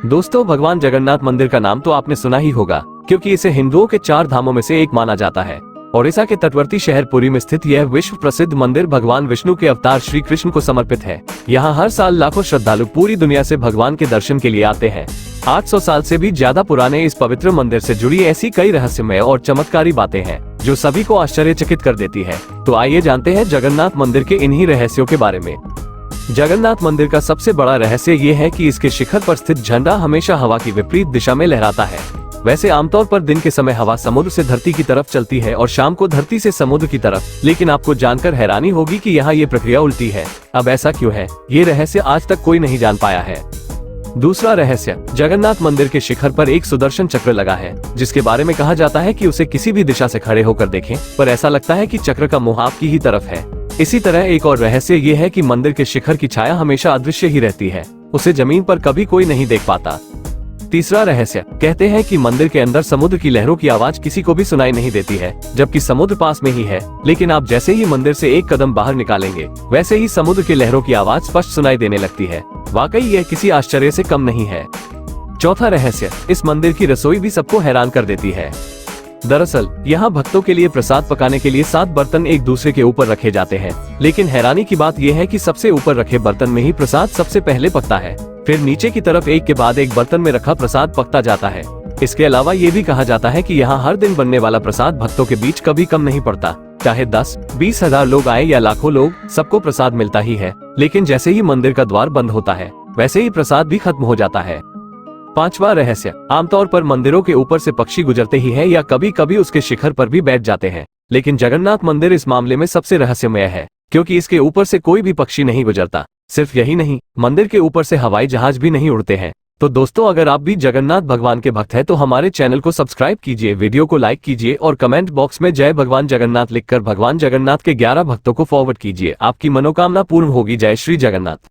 दोस्तों, भगवान जगन्नाथ मंदिर का नाम तो आपने सुना ही होगा, क्योंकि इसे हिंदुओं के 4 धामों में से एक माना जाता है। ओडिशा के तटवर्ती शहर पुरी में स्थित यह विश्व प्रसिद्ध मंदिर भगवान विष्णु के अवतार श्री कृष्ण को समर्पित है। यहाँ हर साल लाखों श्रद्धालु पूरी दुनिया से भगवान के दर्शन के लिए आते हैं। 800 साल से भी ज्यादा पुराने इस पवित्र मंदिर से जुड़ी ऐसी कई रहस्यमय और चमत्कारी बातें हैं, जो सभी को आश्चर्यचकित कर देती है। तो आइए जानते हैं जगन्नाथ मंदिर के इन्हीं रहस्यों के बारे में। जगन्नाथ मंदिर का सबसे बड़ा रहस्य ये है कि इसके शिखर पर स्थित झंडा हमेशा हवा की विपरीत दिशा में लहराता है। वैसे आमतौर पर दिन के समय हवा समुद्र से धरती की तरफ चलती है और शाम को धरती से समुद्र की तरफ, लेकिन आपको जानकर हैरानी होगी कि यहाँ ये प्रक्रिया उल्टी है। अब ऐसा क्यों है, ये रहस्य आज तक कोई नहीं जान पाया है। दूसरा रहस्य, जगन्नाथ मंदिर के शिखर पर एक सुदर्शन चक्र लगा है, जिसके बारे में कहा जाता है कि उसे किसी भी दिशा से खड़े होकर देखें, पर ऐसा लगता है कि चक्र का मुंह आपकी ही तरफ है। इसी तरह एक और रहस्य ये है कि मंदिर के शिखर की छाया हमेशा अदृश्य ही रहती है, उसे जमीन पर कभी कोई नहीं देख पाता। तीसरा रहस्य, कहते हैं कि मंदिर के अंदर समुद्र की लहरों की आवाज किसी को भी सुनाई नहीं देती है, जबकि समुद्र पास में ही है। लेकिन आप जैसे ही मंदिर से एक कदम बाहर निकालेंगे, वैसे ही समुद्र की लहरों की आवाज स्पष्ट सुनाई देने लगती है। वाकई यह किसी आश्चर्य से कम नहीं है। चौथा रहस्य, इस मंदिर की रसोई भी सबको हैरान कर देती है। दरअसल यहाँ भक्तों के लिए प्रसाद पकाने के लिए 7 बर्तन एक दूसरे के ऊपर रखे जाते हैं, लेकिन हैरानी की बात यह है कि सबसे ऊपर रखे बर्तन में ही प्रसाद सबसे पहले पकता है। फिर नीचे की तरफ एक के बाद एक बर्तन में रखा प्रसाद पकता जाता है। इसके अलावा ये भी कहा जाता है कि यहाँ हर दिन बनने वाला प्रसाद भक्तों के बीच कभी कम नहीं पड़ता। चाहे 10-20 हजार लोग आए या लाखों लोग, सबको प्रसाद मिलता ही है। लेकिन जैसे ही मंदिर का द्वार बंद होता है, वैसे ही प्रसाद भी खत्म हो जाता है। पांचवा रहस्य, आमतौर पर मंदिरों के ऊपर से पक्षी गुजरते ही हैं या कभी कभी उसके शिखर पर भी बैठ जाते हैं, लेकिन जगन्नाथ मंदिर इस मामले में सबसे रहस्यमय है, क्योंकि इसके ऊपर से कोई भी पक्षी नहीं गुजरता। सिर्फ यही नहीं, मंदिर के ऊपर से हवाई जहाज भी नहीं उड़ते हैं। तो दोस्तों, अगर आप भी जगन्नाथ भगवान के भक्त हैं तो हमारे चैनल को सब्सक्राइब कीजिए, वीडियो को लाइक कीजिए और कमेंट बॉक्स में जय भगवान जगन्नाथ लिखकर भगवान जगन्नाथ के 11 भक्तों को फॉरवर्ड कीजिए। आपकी मनोकामना पूर्ण होगी। जय श्री जगन्नाथ।